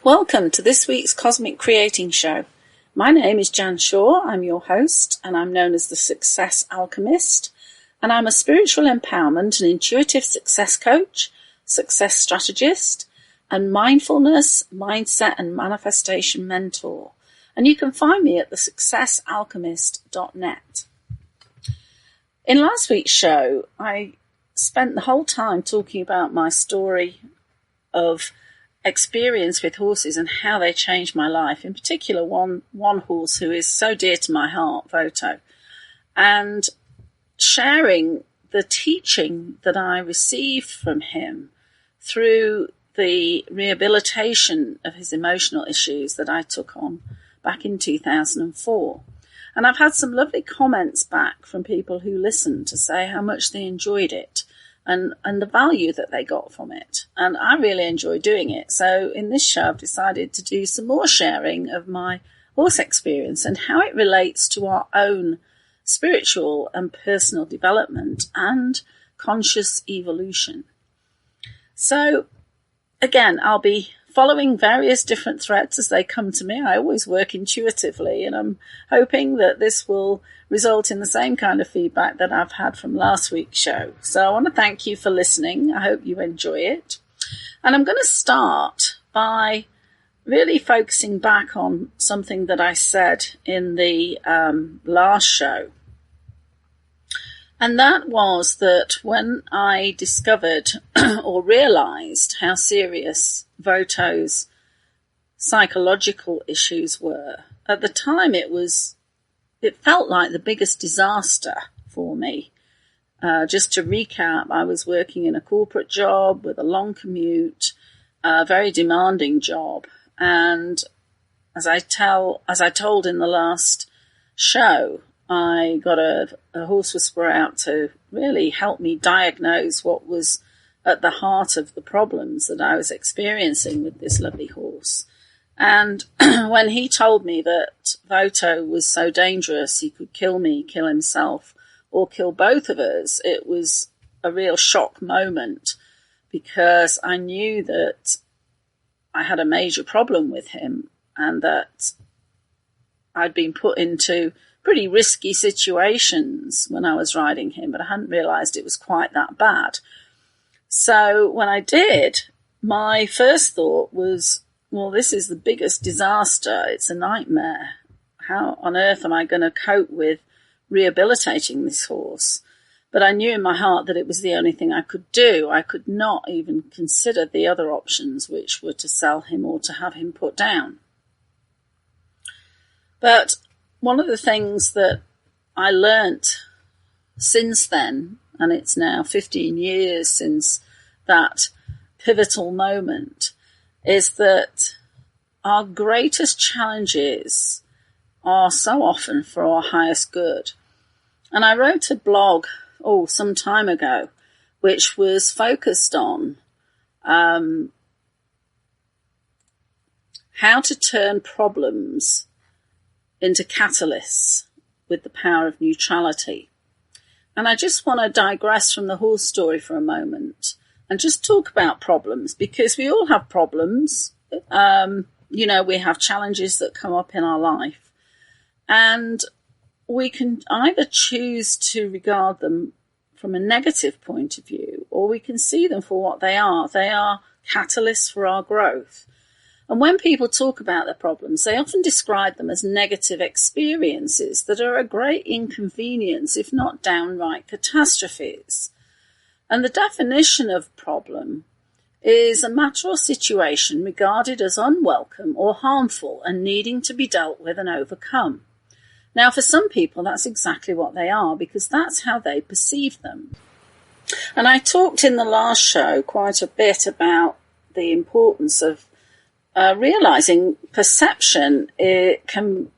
Welcome to this week's Cosmic Creating Show. My name is Jan Shaw, I'm your host, and I'm known as the Success Alchemist, and I'm a spiritual empowerment and intuitive success coach, success strategist, and mindfulness, mindset and manifestation mentor. And you can find me at thesuccessalchemist.net. In last week's show, I spent the whole time talking about my story of experience with horses and how they changed my life. In particular, one horse who is so dear to my heart, Voto, and sharing the teaching that I received from him through the rehabilitation of his emotional issues that I took on back in 2004. And I've had some lovely comments back from people who listened to say how much they enjoyed it and the value that they got from it. And I really enjoy doing it. So in this show, I've decided to do some more sharing of my horse experience and how it relates to our own spiritual and personal development and conscious evolution. So again, I'll be following various different threads as they come to me. I always work intuitively, and I'm hoping that this will result in the same kind of feedback that I've had from last week's show. So I want to thank you for listening. I hope you enjoy it. And I'm going to start by really focusing back on something that I said in the last show. And that was that when I discovered or realised how serious Voto's psychological issues were, at the time it felt like the biggest disaster for me. Just to recap, I was working in a corporate job with a long commute, a very demanding job. And as I told in the last show, I got a horse whisperer out to really help me diagnose what was at the heart of the problems that I was experiencing with this lovely horse. And when he told me that Voto was so dangerous, he could kill me, kill himself, or kill both of us, it was a real shock moment, because I knew that I had a major problem with him and that I'd been put into pretty risky situations when I was riding him, but I hadn't realised it was quite that bad. So when I did, my first thought was, well, this is the biggest disaster. It's a nightmare. How on earth am I going to cope with rehabilitating this horse? But I knew in my heart that it was the only thing I could do. I could not even consider the other options, which were to sell him or to have him put down. But one of the things that I learnt since then, and it's now 15 years since that pivotal moment, is that our greatest challenges are so often for our highest good. And I wrote a blog, some time ago, which was focused on how to turn problems into catalysts with the power of neutrality. And I just want to digress from the horse story for a moment and just talk about problems, because we all have problems. We have challenges that come up in our life, and we can either choose to regard them from a negative point of view, or we can see them for what they are. They are catalysts for our growth. And when people talk about their problems, they often describe them as negative experiences that are a great inconvenience, if not downright catastrophes. And the definition of problem is a matter or situation regarded as unwelcome or harmful and needing to be dealt with and overcome. Now, for some people, that's exactly what they are, because that's how they perceive them. And I talked in the last show quite a bit about the importance of realizing perception. It can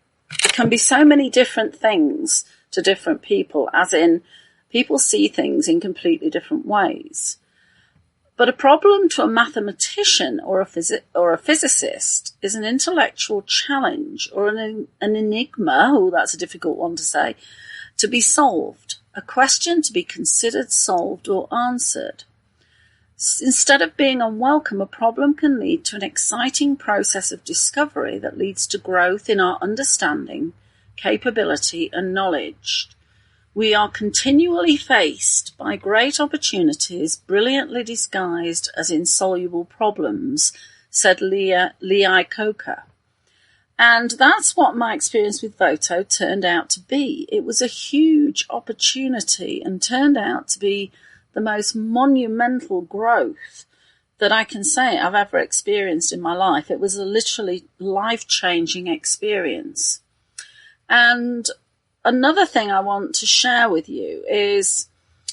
be so many different things to different people, as in people see things in completely different ways. But a problem to a mathematician or a physicist is an intellectual challenge or an enigma, that's a difficult one to say, to be solved, a question to be considered, solved or answered. Instead of being unwelcome, a problem can lead to an exciting process of discovery that leads to growth in our understanding, capability, and knowledge. We are continually faced by great opportunities, brilliantly disguised as insoluble problems, said Lee Coker. And that's what my experience with Voto turned out to be. It was a huge opportunity and turned out to be the most monumental growth that I can say I've ever experienced in my life. It was a literally life-changing experience. And another thing I want to share with you is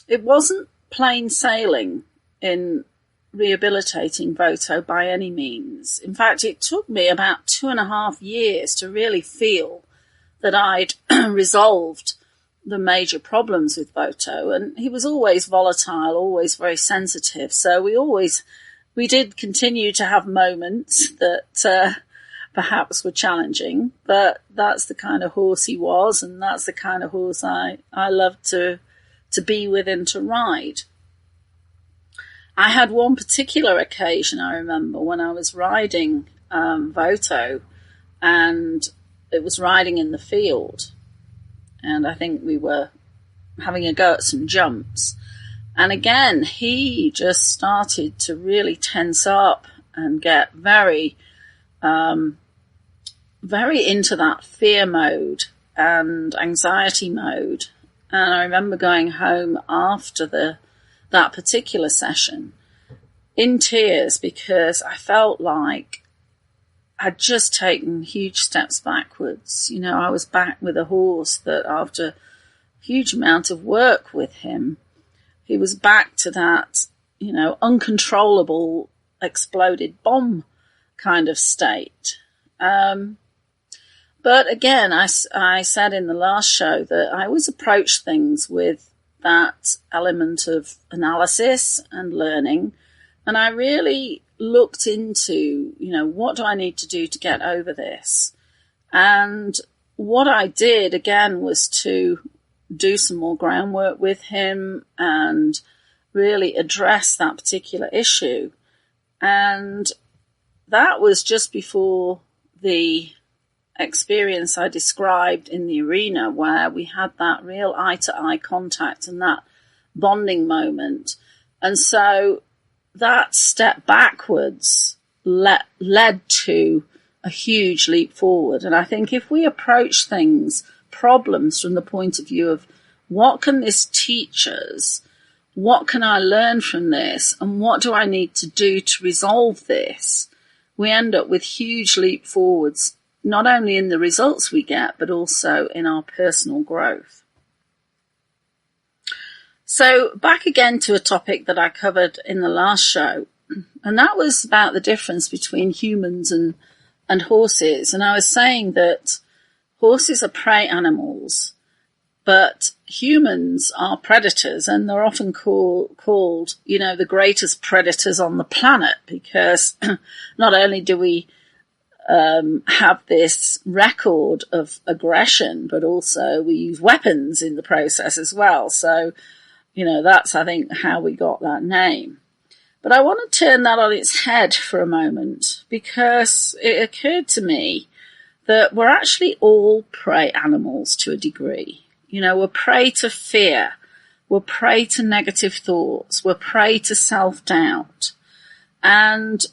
it wasn't plain sailing in rehabilitating Voto by any means. In fact, it took me about 2.5 years to really feel that I'd resolved the major problems with Voto. And he was always volatile, always very sensitive. So we did continue to have moments that perhaps were challenging, but that's the kind of horse he was, and that's the kind of horse I loved to be with and to ride. I had one particular occasion, I remember, when I was riding Voto, and it was riding in the field, and I think we were having a go at some jumps. And again, he just started to really tense up and get very into that fear mode and anxiety mode. And I remember going home after that particular session in tears, because I felt like I'd just taken huge steps backwards. You know, I was back with a horse that after a huge amount of work with him, he was back to that, you know, uncontrollable exploded bomb kind of state. But again, I said in the last show that I always approach things with that element of analysis and learning. And I really looked into, you know, what do I need to do to get over this? And what I did, again, was to do some more groundwork with him and really address that particular issue. And that was just before the experience I described in the arena, where we had that real eye-to-eye contact and that bonding moment. And so that step backwards led to a huge leap forward. And I think if we approach problems from the point of view of what can this teach us, what can I learn from this, and what do I need to do to resolve this, we end up with huge leap forwards, not only in the results we get, but also in our personal growth. So back again to a topic that I covered in the last show, and that was about the difference between humans and horses. And I was saying that horses are prey animals, but humans are predators, and they're often called, you know, the greatest predators on the planet, because not only do we have this record of aggression, but also we use weapons in the process as well. So, you know, that's, I think, how we got that name. But I want to turn that on its head for a moment, because it occurred to me that we're actually all prey animals to a degree. You know, we're prey to fear, we're prey to negative thoughts, we're prey to self-doubt. And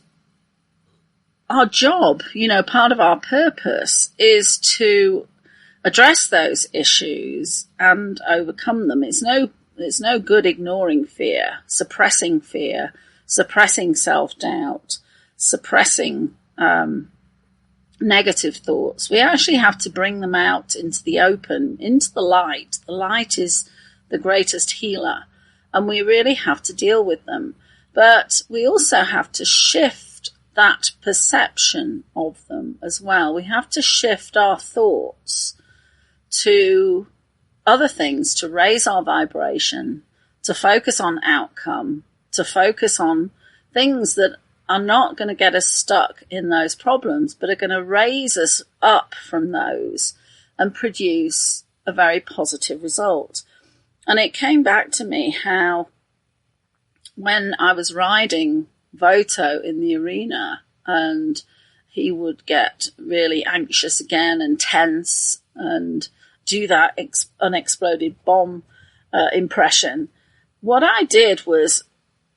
our job, you know, part of our purpose is to address those issues and overcome them. It's no good ignoring fear, suppressing self-doubt, suppressing negative thoughts. We actually have to bring them out into the open, into the light. The light is the greatest healer, and we really have to deal with them. But we also have to shift that perception of them as well. We have to shift our thoughts to other things, to raise our vibration, to focus on outcome, to focus on things that are not going to get us stuck in those problems, but are going to raise us up from those and produce a very positive result. And it came back to me how when I was riding Voto in the arena, and he would get really anxious again and tense and do that unexploded bomb impression, what I did was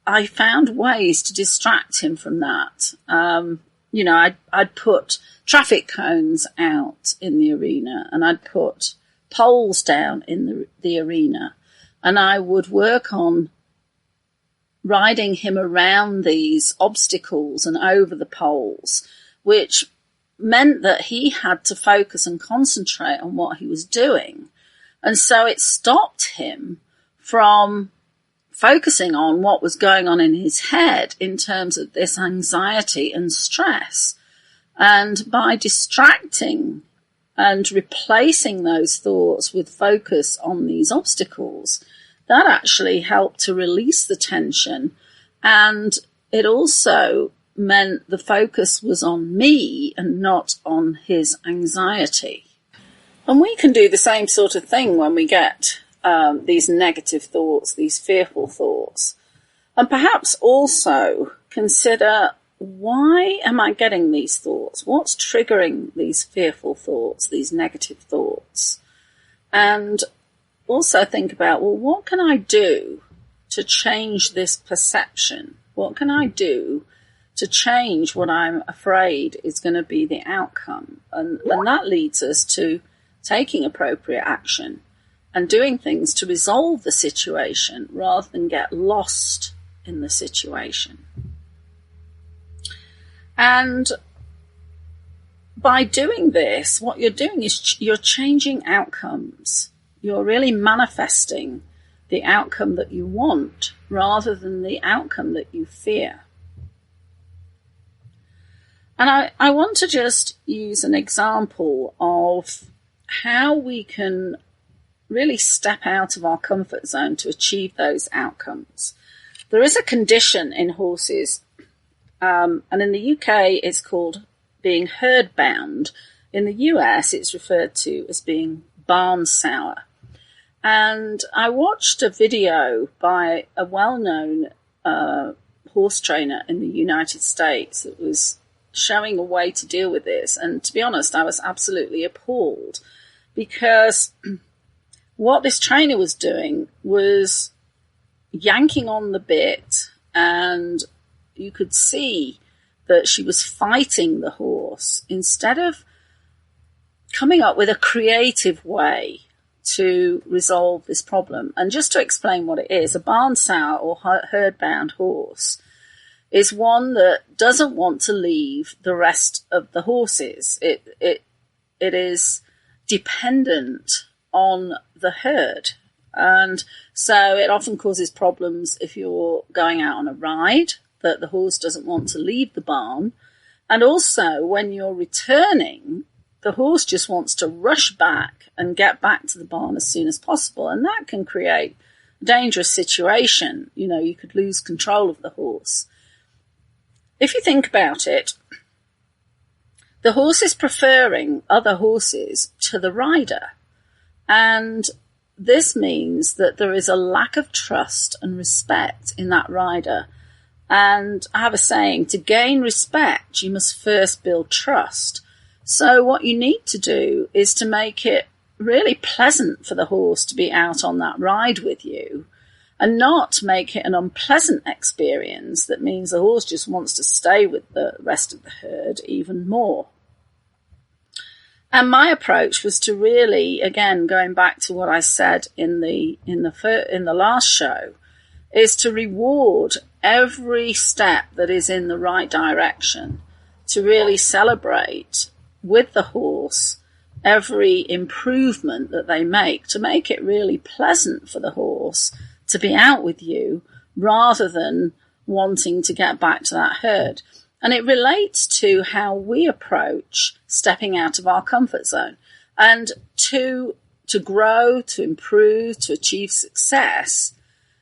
I found ways to distract him from that. I'd put traffic cones out in the arena, and I'd put poles down in the arena, and I would work on riding him around these obstacles and over the poles, which meant that he had to focus and concentrate on what he was doing. And so it stopped him from focusing on what was going on in his head in terms of this anxiety and stress. And by distracting and replacing those thoughts with focus on these obstacles, that actually helped to release the tension. And it also meant the focus was on me and not on his anxiety. And we can do the same sort of thing when we get these negative thoughts, these fearful thoughts. And perhaps also consider, why am I getting these thoughts? What's triggering these fearful thoughts, these negative thoughts? And also think about, well, what can I do to change this perception? What can I do to change what I'm afraid is going to be the outcome? And that leads us to taking appropriate action and doing things to resolve the situation rather than get lost in the situation. And by doing this, what you're doing is you're changing outcomes. You're really manifesting the outcome that you want rather than the outcome that you fear. And I want to just use an example of how we can really step out of our comfort zone to achieve those outcomes. There is a condition in horses, and in the UK it's called being herd bound. In the US it's referred to as being barn sour. And I watched a video by a well-known horse trainer in the United States that was showing a way to deal with this. And to be honest, I was absolutely appalled, because what this trainer was doing was yanking on the bit, and you could see that she was fighting the horse instead of coming up with a creative way to resolve this problem. And just to explain what it is, a barn sour or herd-bound horse is one that doesn't want to leave the rest of the horses. It is dependent on the herd. And so it often causes problems if you're going out on a ride, that the horse doesn't want to leave the barn. And also when you're returning, the horse just wants to rush back and get back to the barn as soon as possible. And that can create a dangerous situation. You know, you could lose control of the horse. If you think about it, the horse is preferring other horses to the rider. And this means that there is a lack of trust and respect in that rider. And I have a saying, to gain respect, you must first build trust. So what you need to do is to make it really pleasant for the horse to be out on that ride with you, and not make it an unpleasant experience that means the horse just wants to stay with the rest of the herd even more. And my approach was to really, again, going back to what I said in the last show, is to reward every step that is in the right direction, to really celebrate with the horse every improvement that they make, to make it really pleasant for the horse to be out with you rather than wanting to get back to that herd. And it relates to how we approach stepping out of our comfort zone. And to grow, to improve, to achieve success,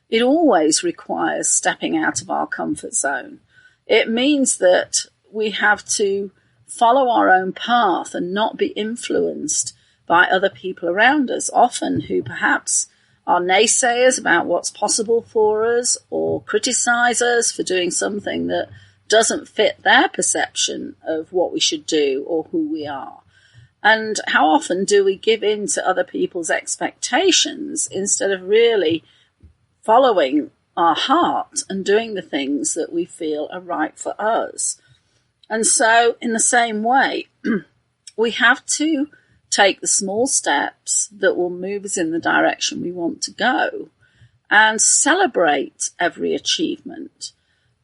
it always requires stepping out of our comfort zone. It means that we have to follow our own path and not be influenced by other people around us, often who perhaps are naysayers about what's possible for us, or criticise us for doing something that doesn't fit their perception of what we should do or who we are. And how often do we give in to other people's expectations instead of really following our heart and doing the things that we feel are right for us? And so in the same way, we have to take the small steps that will move us in the direction we want to go and celebrate every achievement.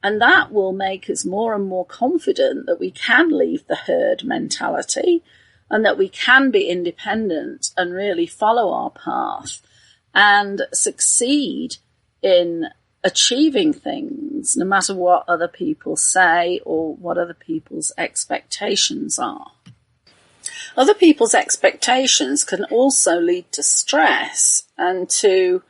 And that will make us more and more confident that we can leave the herd mentality and that we can be independent and really follow our path and succeed in achieving things, no matter what other people say or what other people's expectations are. Other people's expectations can also lead to stress and to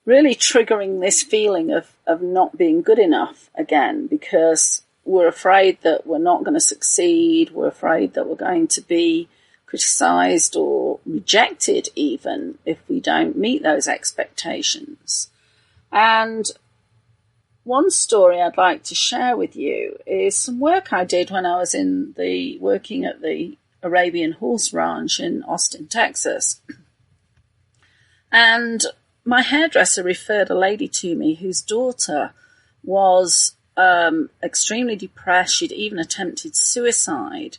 really triggering this feeling of not being good enough again, because we're afraid that we're not going to succeed. We're afraid that we're going to be criticised or rejected even if we don't meet those expectations. And one story I'd like to share with you is some work I did when I was working at the Arabian Horse Ranch in Austin, Texas. And my hairdresser referred a lady to me whose daughter was extremely depressed. She'd even attempted suicide.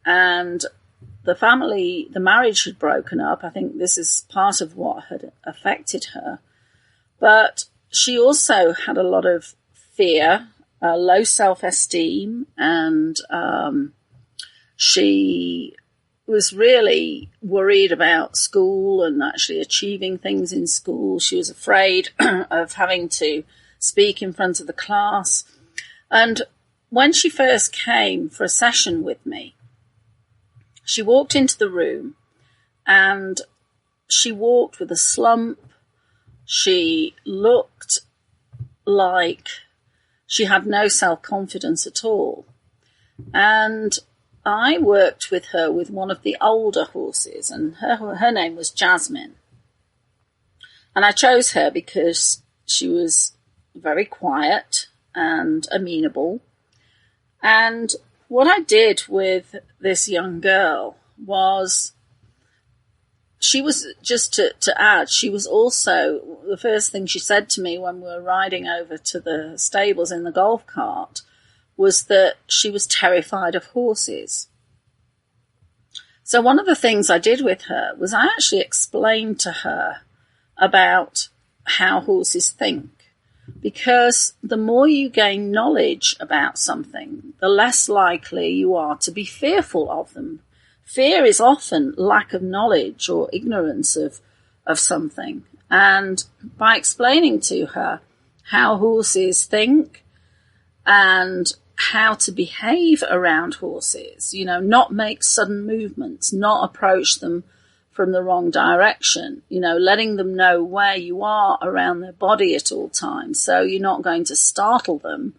And the marriage had broken up. I think this is part of what had affected her. But she also had a lot of fear, low self-esteem, and she was really worried about school and actually achieving things in school. She was afraid of having to speak in front of the class. And when she first came for a session with me, she walked into the room and she walked with a slump. She looked like she had no self-confidence at all. And I worked with her with one of the older horses, and her name was Jasmine. And I chose her because she was very quiet and amenable. And what I did with this young girl was, she was, just to add, she was also, the first thing she said to me when we were riding over to the stables in the golf cart was that she was terrified of horses. So one of the things I did with her was I actually explained to her about how horses think. Because the more you gain knowledge about something, the less likely you are to be fearful of them. Fear is often lack of knowledge or ignorance of something. And by explaining to her how horses think and how to behave around horses, not make sudden movements, not approach them from the wrong direction, letting them know where you are around their body at all times, so you're not going to startle them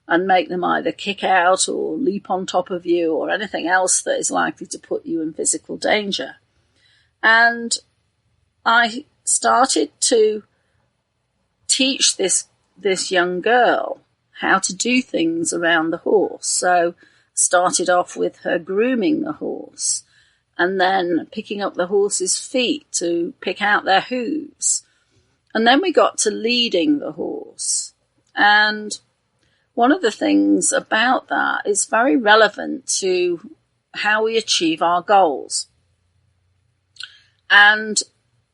and make them either kick out or leap on top of you or anything else that is likely to put you in physical danger. And I started to teach this young girl how to do things around the horse. So started off with her grooming the horse and then picking up the horse's feet to pick out their hooves. And then we got to leading the horse. And one of the things about that is very relevant to how we achieve our goals. And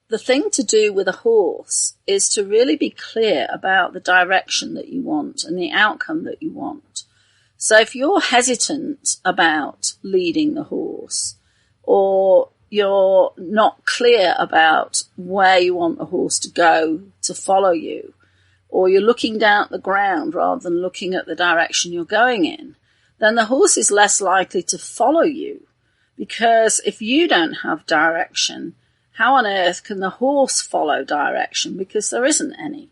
the thing to do with a horse is to really be clear about the direction that you want and the outcome that you want. So if you're hesitant about leading the horse, or you're not clear about where you want the horse to go to follow you, or you're looking down at the ground rather than looking at the direction you're going in, then the horse is less likely to follow you. Because if you don't have direction, how on earth can the horse follow direction? Because there isn't any.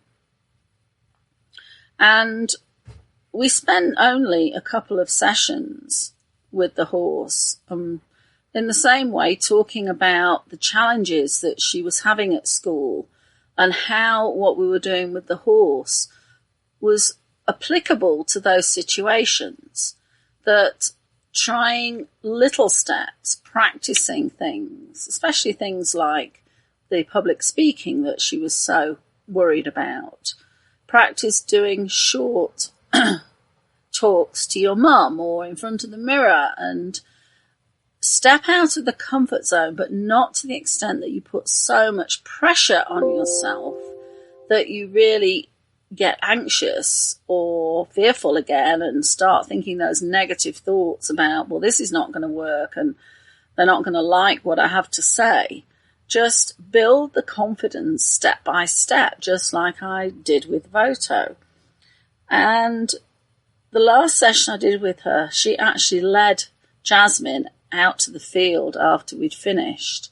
And we spent only a couple of sessions with the horse, in the same way talking about the challenges that she was having at school and how what we were doing with the horse was applicable to those situations, that trying little steps, practicing things, especially things like the public speaking that she was so worried about. Practice doing short talks to your mum or in front of the mirror, and step out of the comfort zone, but not to the extent that you put so much pressure on yourself that you really get anxious or fearful again and start thinking those negative thoughts about, well, this is not going to work and they're not going to like what I have to say. Just build the confidence step by step, just like I did with Voto. And the last session I did with her, she actually led Jasmine out to the field after we'd finished.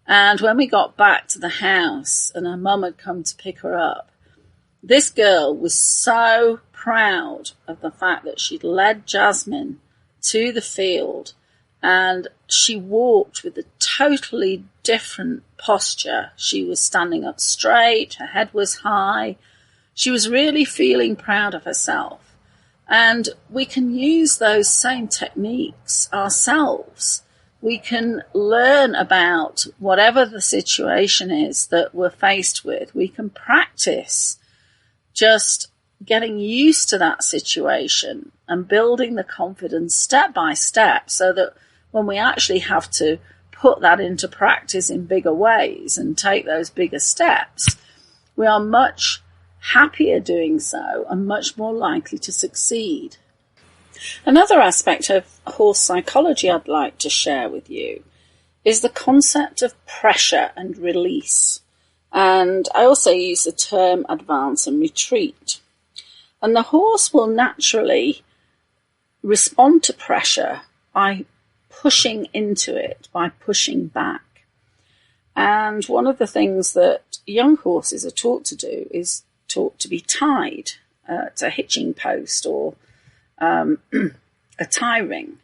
And when we got back to the house and her mum had come to pick her up, this girl was so proud of the fact that she'd led Jasmine to the field, and she walked with a totally different posture. She was standing up straight, her head was high. She was really feeling proud of herself. And we can use those same techniques ourselves. We can learn about whatever the situation is that we're faced with. We can practice just getting used to that situation and building the confidence step by step, so that when we actually have to put that into practice in bigger ways and take those bigger steps, we are much happier doing so and much more likely to succeed. Another aspect of horse psychology I'd like to share with you is the concept of pressure and release. And I also use the term advance and retreat. And the horse will naturally respond to pressure by pushing into it, by pushing back. And one of the things that young horses are taught to do is taught to be tied to a hitching post or a tie ring.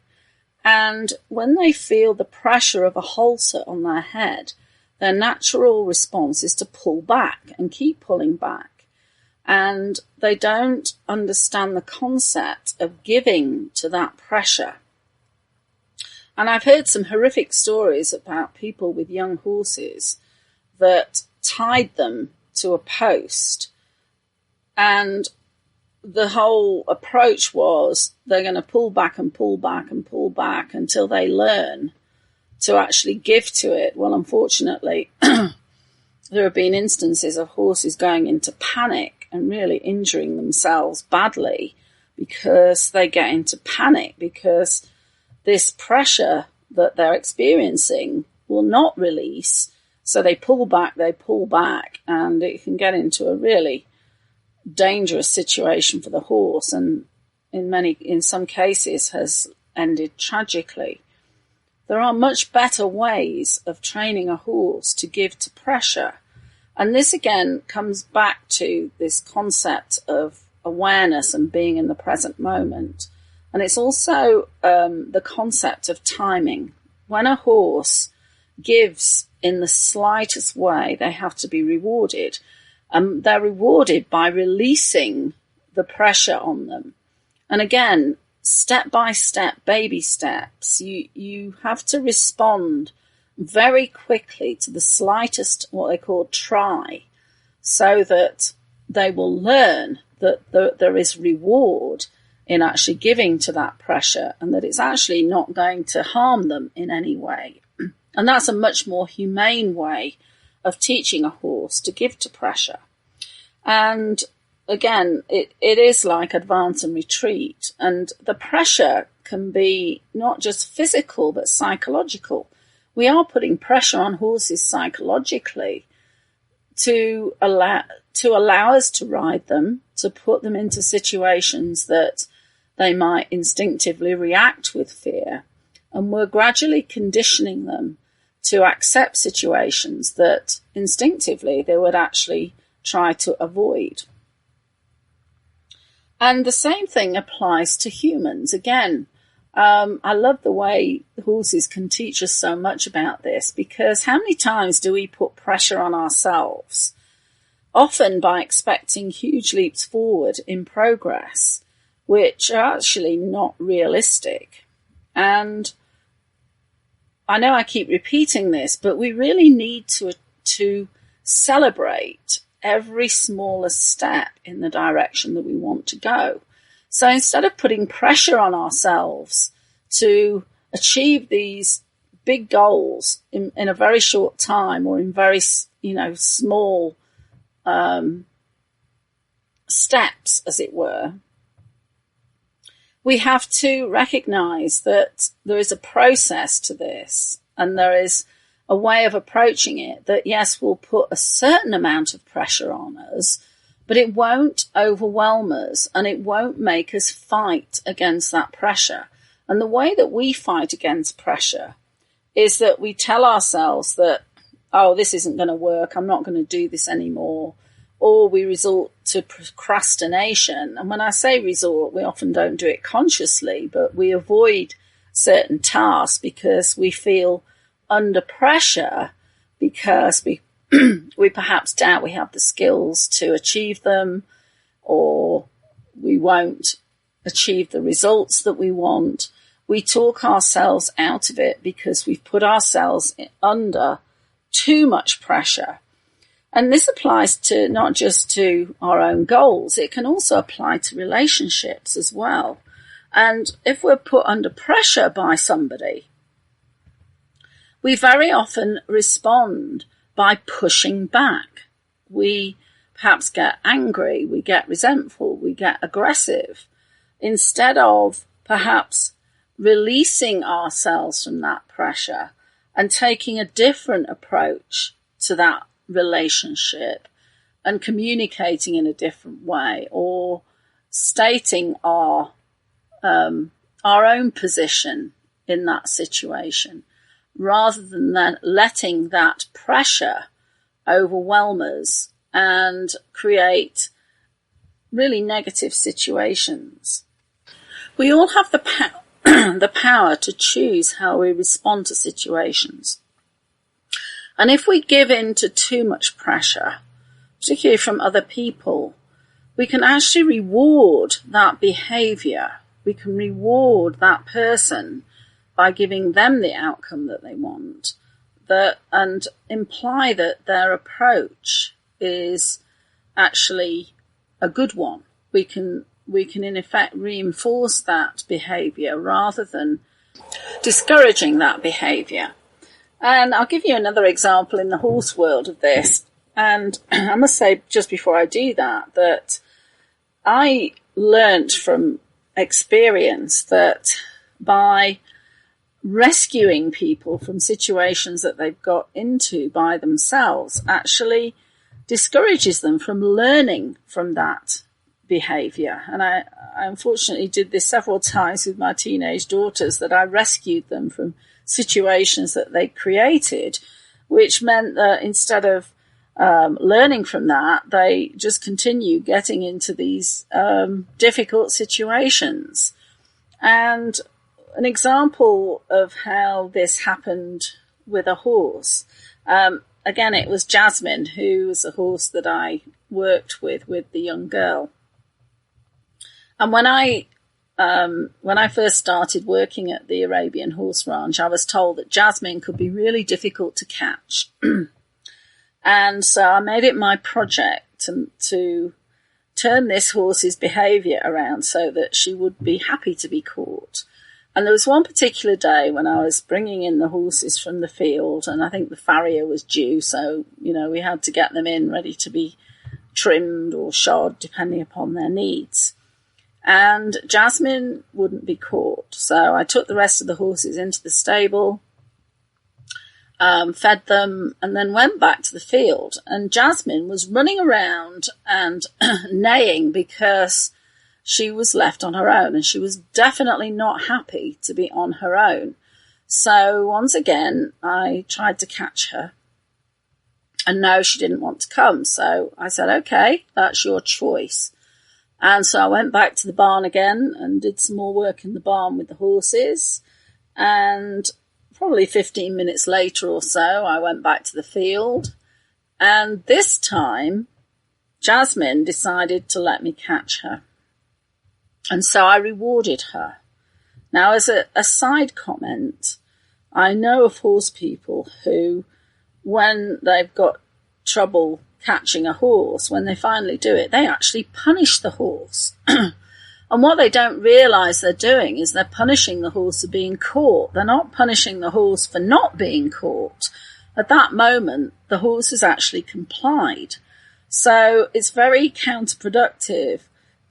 And when they feel the pressure of a halter on their head, their natural response is to pull back and keep pulling back. And they don't understand the concept of giving to that pressure. And I've heard some horrific stories about people with young horses that tied them to a post, and the whole approach was they're going to pull back and pull back and pull back until they learn to actually give to it. Well, unfortunately, there have been instances of horses going into panic and really injuring themselves badly because they get into panic because this pressure that they're experiencing will not release. So they pull back, and it can get into a really dangerous situation for the horse, and in some cases has ended tragically. There are much better ways of training a horse to give to pressure. And this again comes back to this concept of awareness and being in the present moment. And it's also the concept of timing. When a horse gives in the slightest way, they have to be rewarded. They're rewarded by releasing the pressure on them. And again, step by step, baby steps, you have to respond very quickly to the slightest, what they call try, so that they will learn that there is reward in actually giving to that pressure, and that it's actually not going to harm them in any way. And that's a much more humane way of teaching a horse to give to pressure. And again, it is like advance and retreat. And the pressure can be not just physical, but psychological. We are putting pressure on horses psychologically to allow us to ride them, to put them into situations that they might instinctively react with fear. And we're gradually conditioning them to accept situations that instinctively they would actually try to avoid. And the same thing applies to humans. Again, I love the way the horses can teach us so much about this, because how many times do we put pressure on ourselves often by expecting huge leaps forward in progress, which are actually not realistic. And I know I keep repeating this, but we really need to celebrate every smallest step in the direction that we want to go. So instead of putting pressure on ourselves to achieve these big goals in a very short time, or in very, small steps, as it were, we have to recognize that there is a process to this, and there is a way of approaching it that, yes, will put a certain amount of pressure on us, but it won't overwhelm us, and it won't make us fight against that pressure. And the way that we fight against pressure is that we tell ourselves that, oh, this isn't going to work, I'm not going to do this anymore, or we resort to procrastination. And when I say resort, we often don't do it consciously, but we avoid certain tasks because we feel under pressure, because we we perhaps doubt we have the skills to achieve them, or we won't achieve the results that we want. We talk ourselves out of it because we've put ourselves under too much pressure. And this applies to not just to our own goals, it can also apply to relationships as well. And if we're put under pressure by somebody, we very often respond by pushing back. We perhaps get angry, we get resentful, we get aggressive, instead of perhaps releasing ourselves from that pressure and taking a different approach to that relationship and communicating in a different way, or stating our own position in that situation, rather than then letting that pressure overwhelm us and create really negative situations. We all have the power to choose how we respond to situations. And if we give in to too much pressure, particularly from other people, we can actually reward that behaviour. We can reward that person by giving them the outcome that they want, and imply that their approach is actually a good one. We can in effect reinforce that behaviour rather than discouraging that behaviour. And I'll give you another example in the horse world of this. And I must say, just before I do that, that I learnt from experience that by rescuing people from situations that they've got into by themselves actually discourages them from learning from that behaviour. And I unfortunately did this several times with my teenage daughters, that I rescued them from situations that they created, which meant that instead of learning from that, they just continue getting into these difficult situations. And an example of how this happened with a horse, again, it was Jasmine, who was a horse that I worked with the young girl. And when I first started working at the Arabian Horse Ranch, I was told that Jasmine could be really difficult to catch. And so I made it my project to turn this horse's behaviour around so that she would be happy to be caught. And there was one particular day when I was bringing in the horses from the field, and I think the farrier was due, so, we had to get them in ready to be trimmed or shod, depending upon their needs. And Jasmine wouldn't be caught. So I took the rest of the horses into the stable, fed them, and then went back to the field. And Jasmine was running around and neighing because she was left on her own, and she was definitely not happy to be on her own. So once again, I tried to catch her. And no, she didn't want to come. So I said, okay, that's your choice. And so I went back to the barn again and did some more work in the barn with the horses. And probably 15 minutes later or so, I went back to the field. And this time, Jasmine decided to let me catch her. And so I rewarded her. Now, as a side comment, I know of horse people who, when they've got trouble catching a horse, when they finally do it, they actually punish the horse. And what they don't realise they're doing is they're punishing the horse for being caught. They're not punishing the horse for not being caught. At that moment, the horse has actually complied. So it's very counterproductive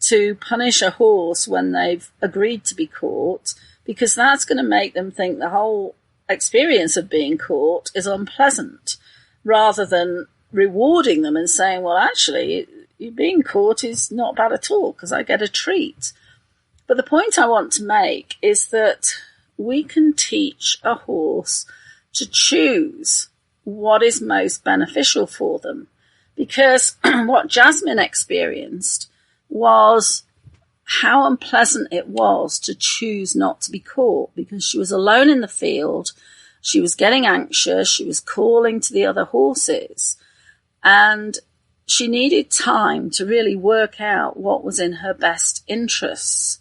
to punish a horse when they've agreed to be caught, because that's going to make them think the whole experience of being caught is unpleasant, rather than rewarding them and saying, well, actually, you being caught is not bad at all because I get a treat. But the point I want to make is that we can teach a horse to choose what is most beneficial for them, because what Jasmine experienced was how unpleasant it was to choose not to be caught, because she was alone in the field, she was getting anxious, she was calling to the other horses, and she needed time to really work out what was in her best interests.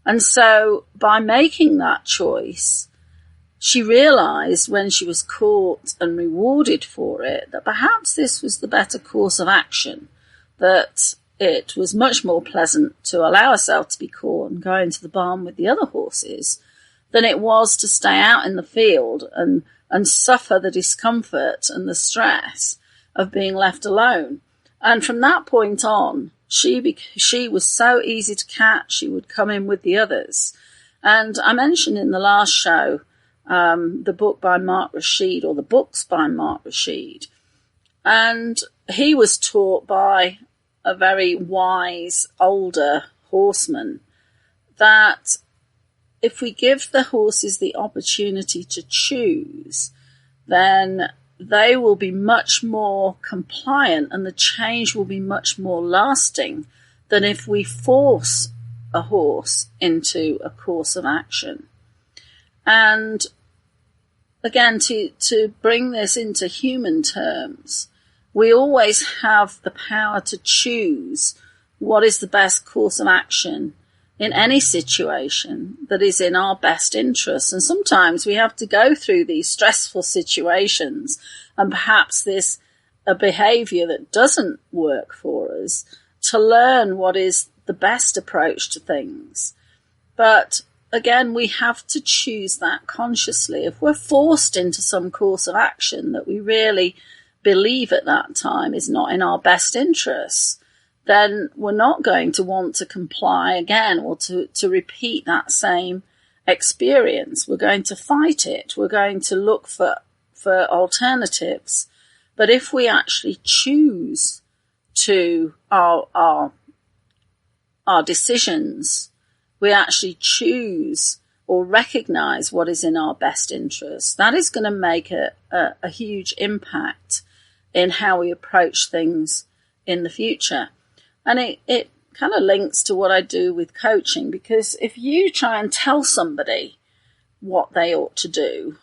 And so by making that choice, she realised when she was caught and rewarded for it that perhaps this was the better course of action, that it was much more pleasant to allow herself to be caught and go into the barn with the other horses than it was to stay out in the field and suffer the discomfort and the stress of being left alone. And from that point on, she was so easy to catch. She would come in with the others. And I mentioned in the last show the book by Mark Rashid, or the books by Mark Rashid. And he was taught by a very wise older horseman that if we give the horses the opportunity to choose, then they will be much more compliant and the change will be much more lasting than if we force a horse into a course of action. And again, to bring this into human terms, we always have the power to choose what is the best course of action in any situation that is in our best interest. And sometimes we have to go through these stressful situations and perhaps a behaviour that doesn't work for us to learn what is the best approach to things. But again, we have to choose that consciously. If we're forced into some course of action that we really believe at that time is not in our best interests, then we're not going to want to comply again or to repeat that same experience. We're going to fight it. We're going to look for alternatives. But if we actually choose to our decisions, we actually choose or recognize what is in our best interest, that is going to make a huge impact in how we approach things in the future. And it kind of links to what I do with coaching, because if you try and tell somebody what they ought to do,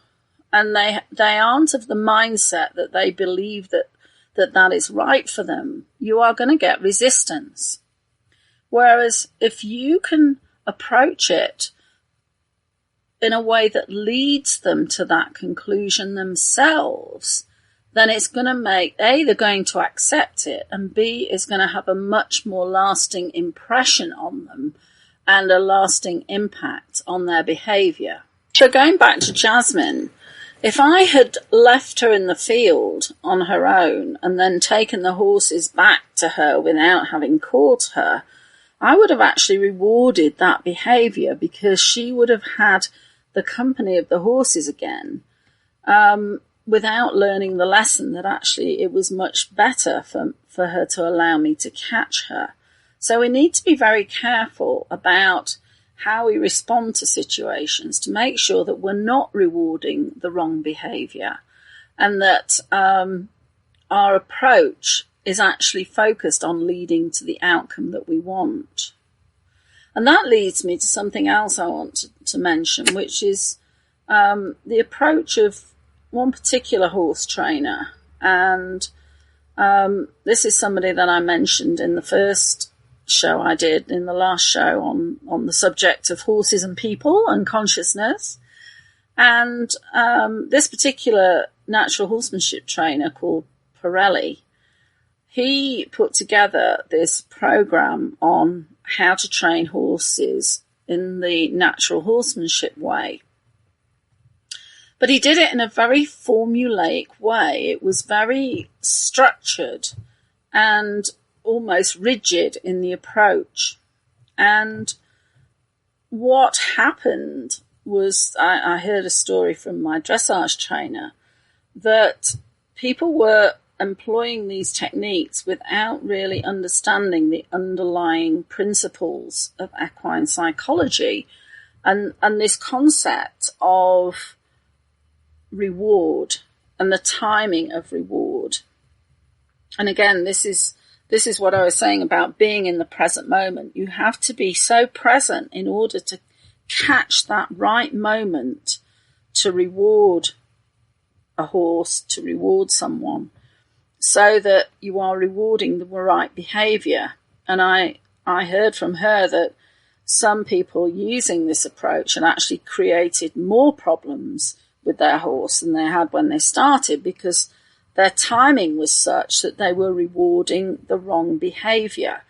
and they aren't of the mindset that they believe that is right for them, you are going to get resistance. Whereas if you can approach it in a way that leads them to that conclusion themselves, then it's going to make, A, they're going to accept it, and B, it's going to have a much more lasting impression on them and a lasting impact on their behaviour. So going back to Jasmine, if I had left her in the field on her own and then taken the horses back to her without having caught her, I would have actually rewarded that behaviour, because she would have had the company of the horses again, without learning the lesson that actually it was much better for her to allow me to catch her. So we need to be very careful about how we respond to situations to make sure that we're not rewarding the wrong behaviour, and that our approach is actually focused on leading to the outcome that we want. And that leads me to something else I want to mention, which is the approach of one particular horse trainer. And This is somebody that I mentioned in the first show I did, in the last show on the subject of horses and people and consciousness. And this particular natural horsemanship trainer called Pirelli, he put together this program on how to train horses in the natural horsemanship way. But he did it in a very formulaic way. It was very structured and almost rigid in the approach. And what happened was, I heard a story from my dressage trainer that people were employing these techniques without really understanding the underlying principles of equine psychology and this concept of reward and the timing of reward. And again, this is what I was saying about being in the present moment. You have to be so present in order to catch that right moment to reward a horse, to reward someone, so that you are rewarding the right behaviour. And I heard from her that some people using this approach had actually created more problems with their horse than they had when they started, because their timing was such that they were rewarding the wrong behaviour.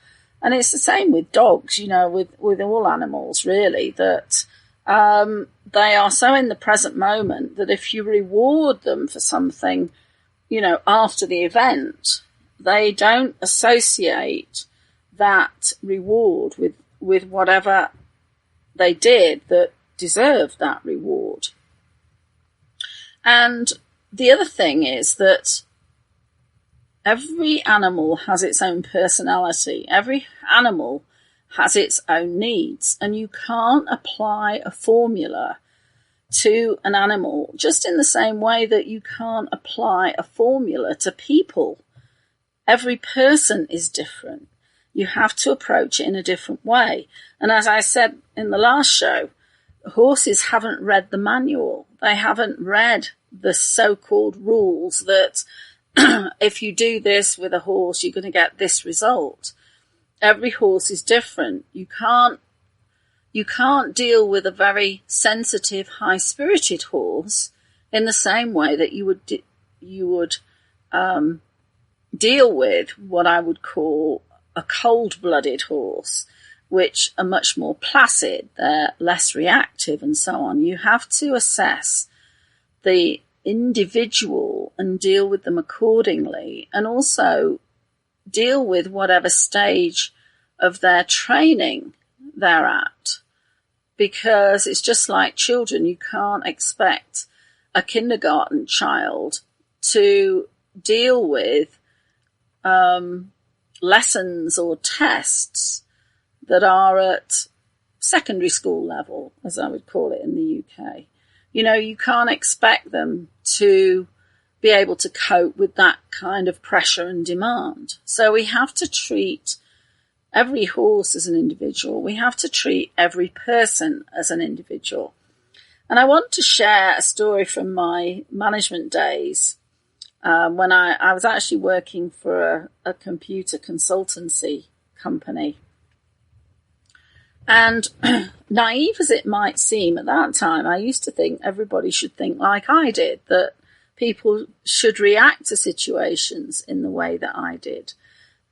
And it's the same with dogs, with all animals really, that they are so in the present moment that if you reward them for something, after the event, they don't associate that reward with whatever they did that deserved that reward. And the other thing is that every animal has its own personality. Every animal has its own needs, and you can't apply a formula to an animal just in the same way that you can't apply a formula to people. Every person is different. You have to approach it in a different way. And as I said in the last show, horses haven't read the manual. They haven't read the so-called rules that if you do this with a horse, you're going to get this result. Every horse is different. You can't deal with a very sensitive, high-spirited horse in the same way that you would deal with what I would call a cold-blooded horse, which are much more placid, they're less reactive and so on. You have to assess the individual and deal with them accordingly, and also deal with whatever stage of their training they're at. Because it's just like children. You can't expect a kindergarten child to deal with lessons or tests that are at secondary school level, as I would call it in the UK. You can't expect them to be able to cope with that kind of pressure and demand. So we have to treat every horse as an individual. We have to treat every person as an individual. And I want to share a story from my management days when I was actually working for a computer consultancy company. And naive as it might seem at that time, I used to think everybody should think like I did, that people should react to situations in the way that I did.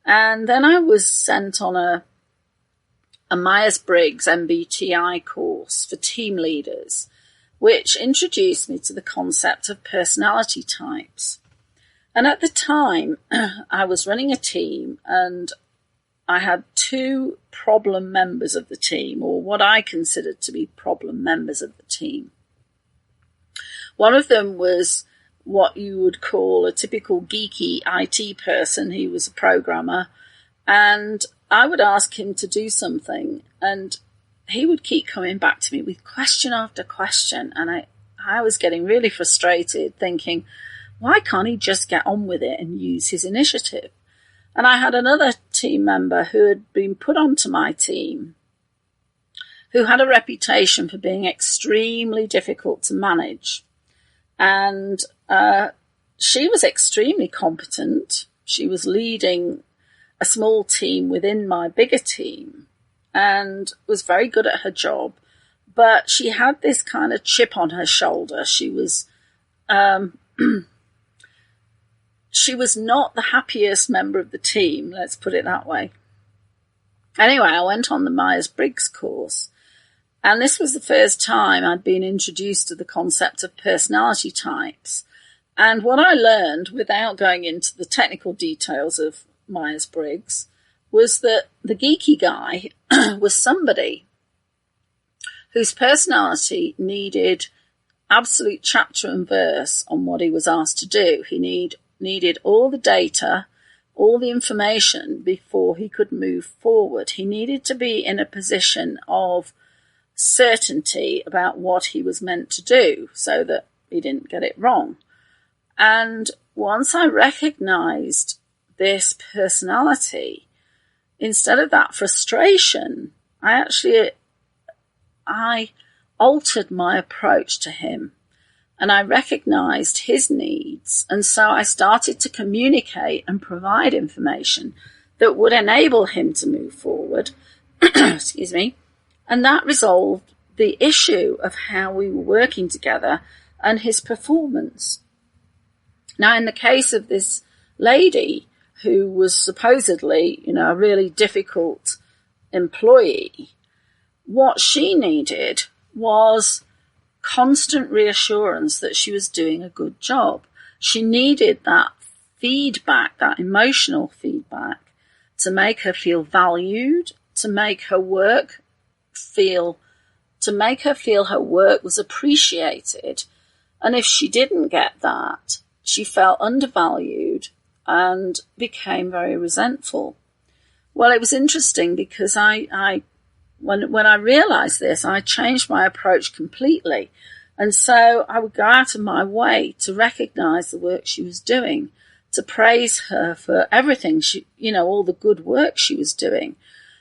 And then I was sent on a Myers-Briggs MBTI course for team leaders, which introduced me to the concept of personality types. And at the time, I was running a team, and I had two problem members of the team, or what I considered to be problem members of the team. One of them was what you would call a typical geeky IT person. He was a programmer, and I would ask him to do something, and he would keep coming back to me with question after question, and I was getting really frustrated, thinking, why can't he just get on with it and use his initiative? And I had another team member who had been put onto my team, who had a reputation for being extremely difficult to manage. And she was extremely competent. She was leading a small team within my bigger team and was very good at her job, but she had this kind of chip on her shoulder. She was she was not the happiest member of the team, let's put it that way. Anyway, I went on the Myers-Briggs course, and this was the first time I'd been introduced to the concept of personality types. And what I learned, without going into the technical details of Myers-Briggs, was that the geeky guy was somebody whose personality needed absolute chapter and verse on what he was asked to do. He needed all the data, all the information before he could move forward. He needed to be in a position of certainty about what he was meant to do so that he didn't get it wrong. And once I recognized this personality, instead of that frustration, I altered my approach to him, and I recognized his needs. And so I started to communicate and provide information that would enable him to move forward. Excuse me. And that resolved the issue of how we were working together and his performance. Now, in the case of this lady who was supposedly, a really difficult employee, what she needed was constant reassurance that she was doing a good job. She needed that feedback, that emotional feedback, to make her feel valued, to make her feel her work was appreciated. And if she didn't get that, she felt undervalued and became very resentful. Well, it was interesting because when I realized this, I changed my approach completely. And so I would go out of my way to recognize the work she was doing, to praise her for everything all the good work she was doing.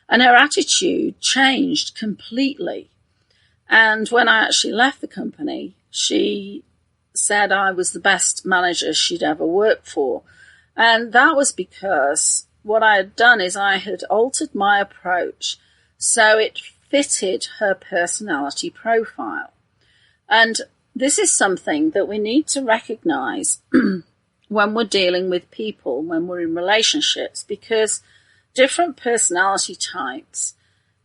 And her attitude changed completely. And when I actually left the company, she said I was the best manager she'd ever worked for. And that was because what I had done is I had altered my approach so it fitted her personality profile. And this is something that we need to recognize when we're dealing with people, when we're in relationships, because different personality types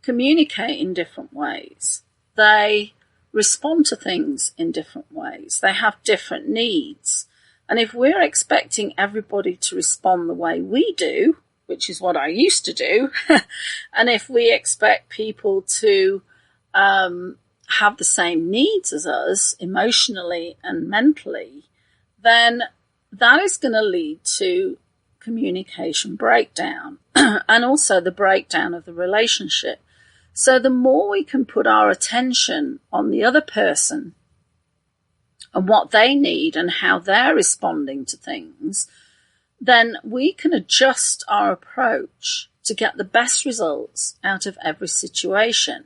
communicate in different ways. They respond to things in different ways. They have different needs. And if we're expecting everybody to respond the way we do, which is what I used to do, and if we expect people to have the same needs as us emotionally and mentally, then that is going to lead to communication breakdown and also the breakdown of the relationship. So the more we can put our attention on the other person and what they need and how they're responding to things, then we can adjust our approach to get the best results out of every situation.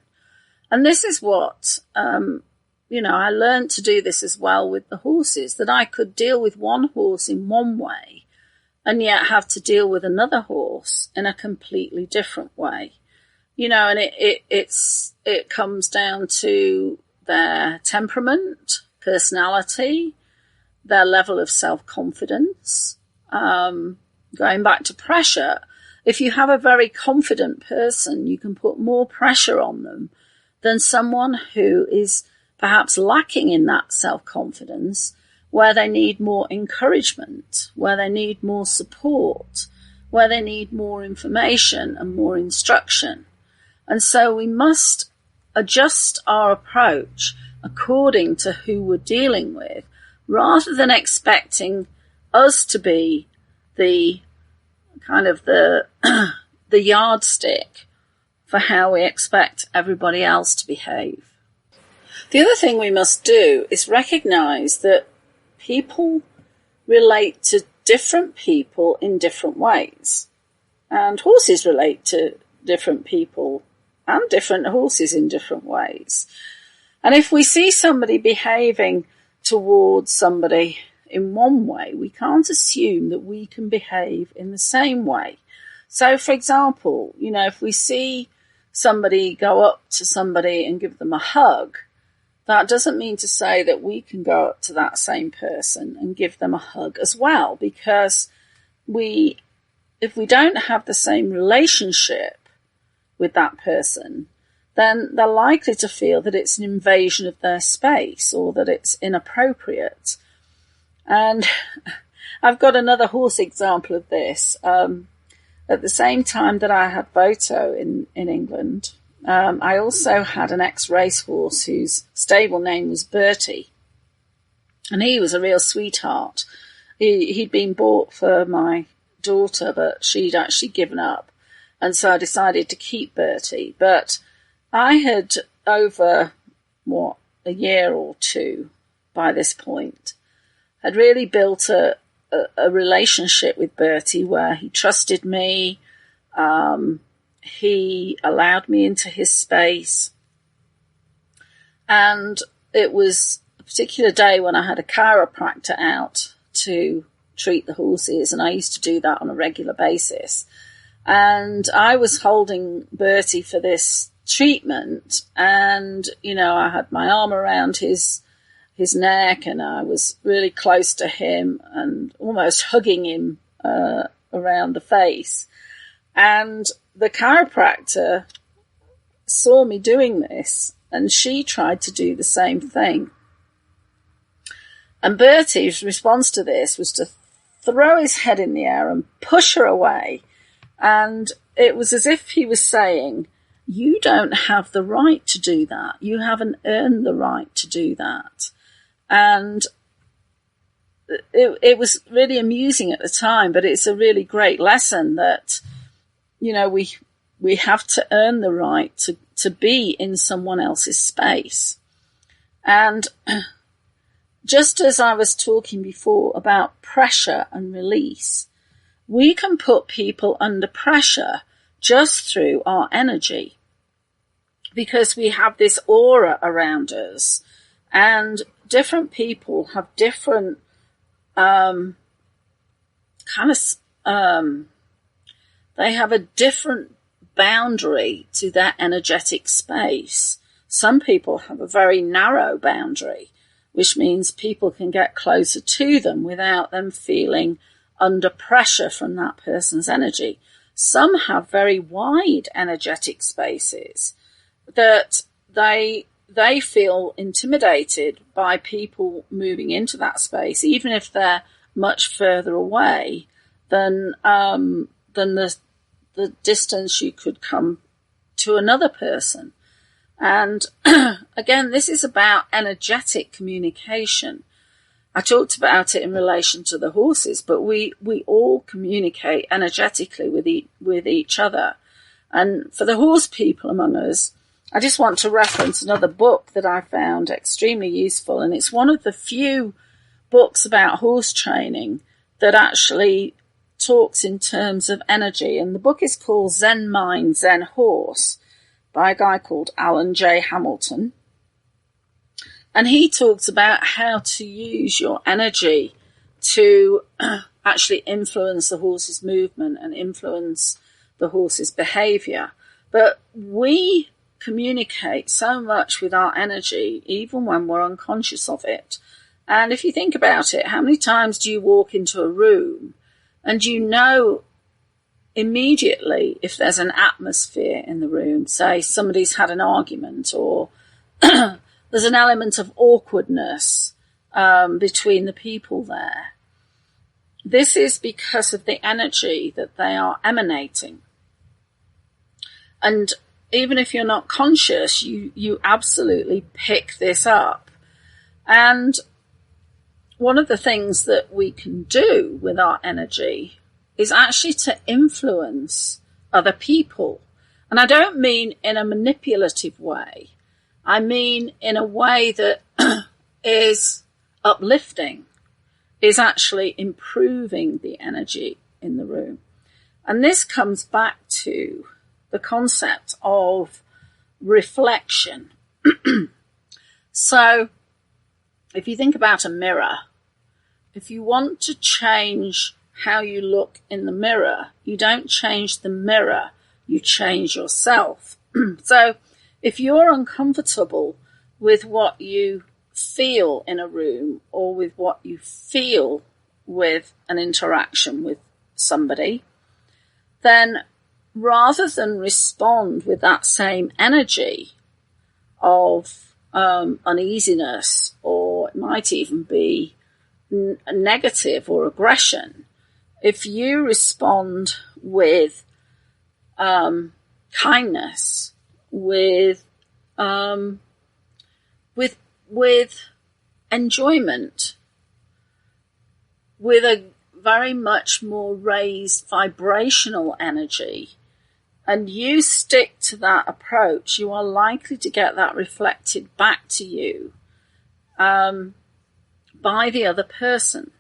And this is what, I learned to do this as well with the horses, that I could deal with one horse in one way and yet have to deal with another horse in a completely different way. And it comes down to their temperament, personality, their level of self-confidence. Going back to pressure, if you have a very confident person, you can put more pressure on them than someone who is perhaps lacking in that self-confidence, where they need more encouragement, where they need more support, where they need more information and more instruction. And so we must adjust our approach according to who we're dealing with, rather than expecting us to be the kind of the yardstick for how we expect everybody else to behave. The other thing we must do is recognize that people relate to different people in different ways. And horses relate to different people and different horses in different ways. And if we see somebody behaving towards somebody in one way, we can't assume that we can behave in the same way. So, for example, if we see somebody go up to somebody and give them a hug, that doesn't mean to say that we can go up to that same person and give them a hug as well, because if we don't have the same relationship with that person, then they're likely to feel that it's an invasion of their space or that it's inappropriate. And I've got another horse example of this. At the same time that I had Voto in England, I also had an ex-racehorse whose stable name was Bertie. And he was a real sweetheart. He'd been bought for my daughter, but she'd actually given up. And so I decided to keep Bertie. But I had, over, a year or two by this point, had really built a relationship with Bertie where he trusted me. He allowed me into his space. And it was a particular day when I had a chiropractor out to treat the horses, and I used to do that on a regular basis. And I was holding Bertie for this treatment, and, I had my arm around his neck, and I was really close to him and almost hugging him around the face. And the chiropractor saw me doing this, and she tried to do the same thing. And Bertie's response to this was to throw his head in the air and push her away. And it was as if he was saying, you don't have the right to do that. You haven't earned the right to do that. And it was really amusing at the time, but it's a really great lesson that, we have to earn the right to be in someone else's space. And just as I was talking before about pressure and release, we can put people under pressure just through our energy, because we have this aura around us, and different people have different they have a different boundary to their energetic space. Some people have a very narrow boundary, which means people can get closer to them without them feeling under pressure from that person's energy. Some have very wide energetic spaces that they feel intimidated by people moving into that space, even if they're much further away than the distance you could come to another person. And again, this is about energetic communication. I talked about it in relation to the horses, but we all communicate energetically with each other. And for the horse people among us, I just want to reference another book that I found extremely useful, and it's one of the few books about horse training that actually talks in terms of energy. And the book is called Zen Mind, Zen Horse, by a guy called Alan J. Hamilton. And he talks about how to use your energy to actually influence the horse's movement and influence the horse's behavior. But we communicate so much with our energy, even when we're unconscious of it. And if you think about it, how many times do you walk into a room and you know immediately if there's an atmosphere in the room, say somebody's had an argument, or there's an element of awkwardness between the people there? This is because of the energy that they are emanating. And even if you're not conscious, you absolutely pick this up. And one of the things that we can do with our energy is actually to influence other people. And I don't mean in a manipulative way. I mean in a way that is uplifting, is actually improving the energy in the room. And this comes back to the concept of reflection. So if you think about a mirror, if you want to change how you look in the mirror, you don't change the mirror, you change yourself. So if you're uncomfortable with what you feel in a room or with what you feel with an interaction with somebody, then rather than respond with that same energy of uneasiness, or it might even be negative or aggression, if you respond with kindness, with enjoyment, with a very much more raised vibrational energy, and you stick to that approach, you are likely to get that reflected back to you by the other person.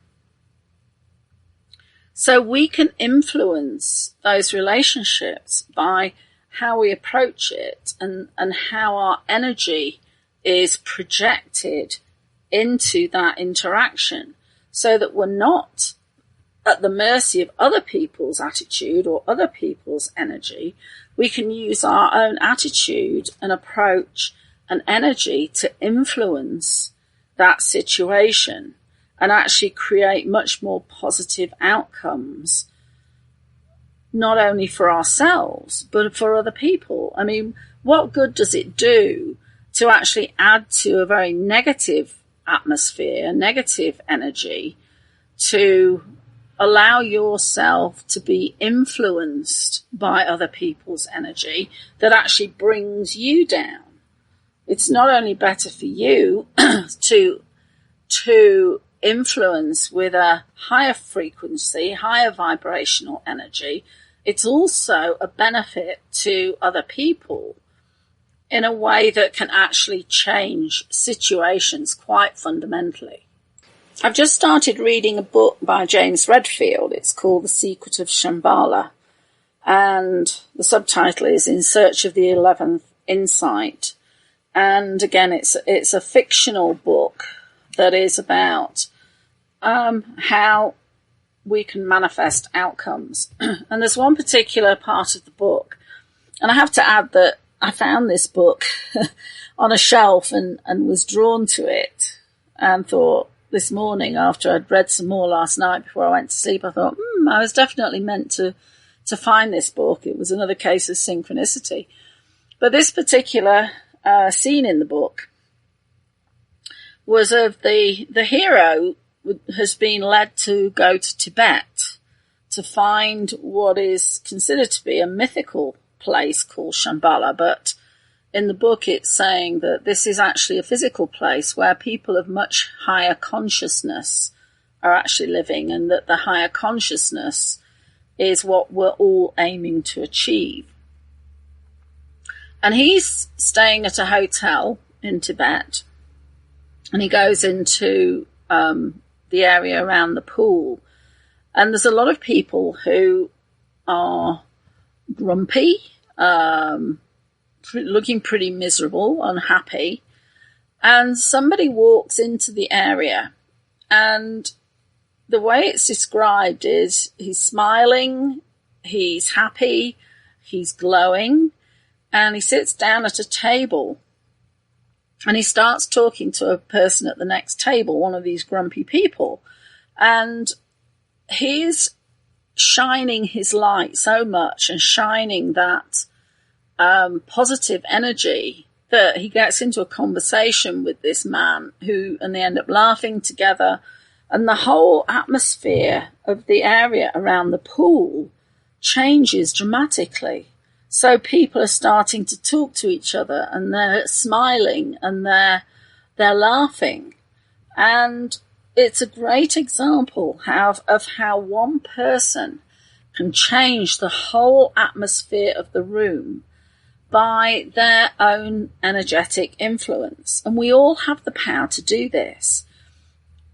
So we can influence those relationships by how we approach it and how our energy is projected into that interaction, so that we're not at the mercy of other people's attitude or other people's energy. We can use our own attitude and approach and energy to influence that situation and actually create much more positive outcomes, not only for ourselves, but for other people. I mean, what good does it do to actually add to a very negative atmosphere, negative energy, to allow yourself to be influenced by other people's energy that actually brings you down? It's not only better for you to influence with a higher frequency, higher vibrational energy, it's also a benefit to other people in a way that can actually change situations quite fundamentally. I've just started reading a book by James Redfield. It's called The Secret of Shambhala, and the subtitle is In Search of the 11th Insight. And again, it's a fictional book that is about how we can manifest outcomes. And there's one particular part of the book, and I have to add that I found this book on a shelf and was drawn to it, and thought this morning, after I'd read some more last night before I went to sleep, I thought, I was definitely meant to find this book. It was another case of synchronicity. But this particular scene in the book was of the hero has been led to go to Tibet to find what is considered to be a mythical place called Shambhala, but in the book it's saying that this is actually a physical place where people of much higher consciousness are actually living, and that the higher consciousness is what we're all aiming to achieve. And he's staying at a hotel in Tibet, and he goes into the area around the pool, and there's a lot of people who are grumpy, looking pretty miserable, unhappy, and somebody walks into the area, and the way it's described is he's smiling, he's happy, he's glowing, and he sits down at a table and he starts talking to a person at the next table, one of these grumpy people, and he's shining his light so much and shining that positive energy that he gets into a conversation with this man and they end up laughing together, and the whole atmosphere of the area around the pool changes dramatically. So people are starting to talk to each other, and they're smiling and they're laughing. And it's a great example of how one person can change the whole atmosphere of the room by their own energetic influence. And we all have the power to do this.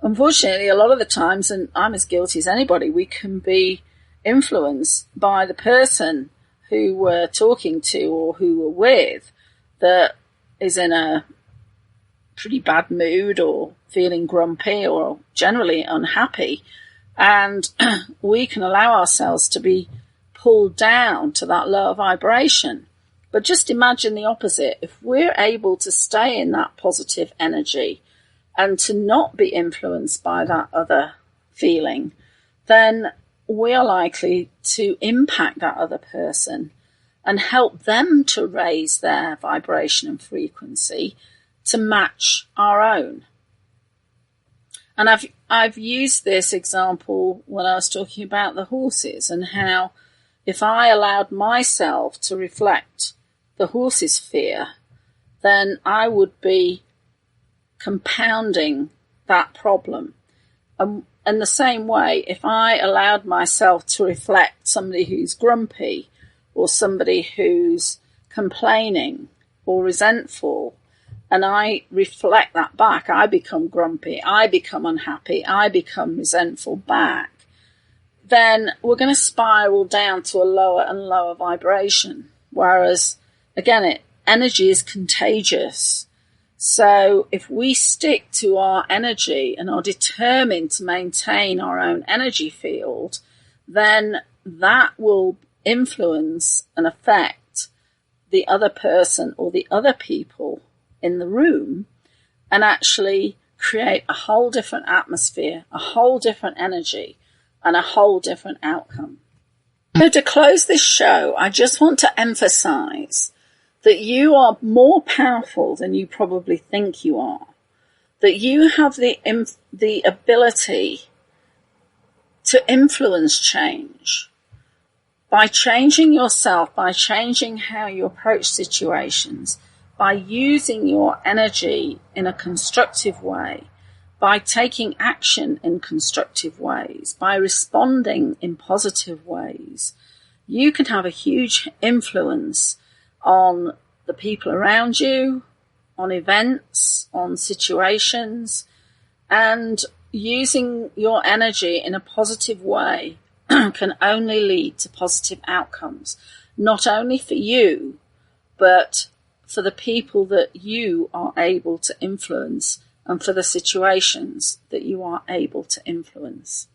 Unfortunately, a lot of the times, and I'm as guilty as anybody, we can be influenced by the person who we're talking to or who we're with that is in a pretty bad mood or feeling grumpy or generally unhappy. And we can allow ourselves to be pulled down to that lower vibration. But just imagine the opposite. If we're able to stay in that positive energy and to not be influenced by that other feeling, then we are likely to impact that other person and help them to raise their vibration and frequency to match our own. And I've used this example when I was talking about the horses, and how if I allowed myself to reflect the horse's fear, then I would be compounding that problem. In the same way, if I allowed myself to reflect somebody who's grumpy or somebody who's complaining or resentful, and I reflect that back, I become grumpy, I become unhappy, I become resentful back, then we're going to spiral down to a lower and lower vibration. Whereas, again, energy is contagious. So if we stick to our energy and are determined to maintain our own energy field, then that will influence and affect the other person or the other people in the room, and actually create a whole different atmosphere, a whole different energy, and a whole different outcome. So to close this show, I just want to emphasize that you are more powerful than you probably think you are, that you have the ability to influence change by changing yourself, by changing how you approach situations, by using your energy in a constructive way, by taking action in constructive ways, by responding in positive ways. You can have a huge influence on the people around you, on events, on situations, and using your energy in a positive way can only lead to positive outcomes, not only for you, but for the people that you are able to influence and for the situations that you are able to influence.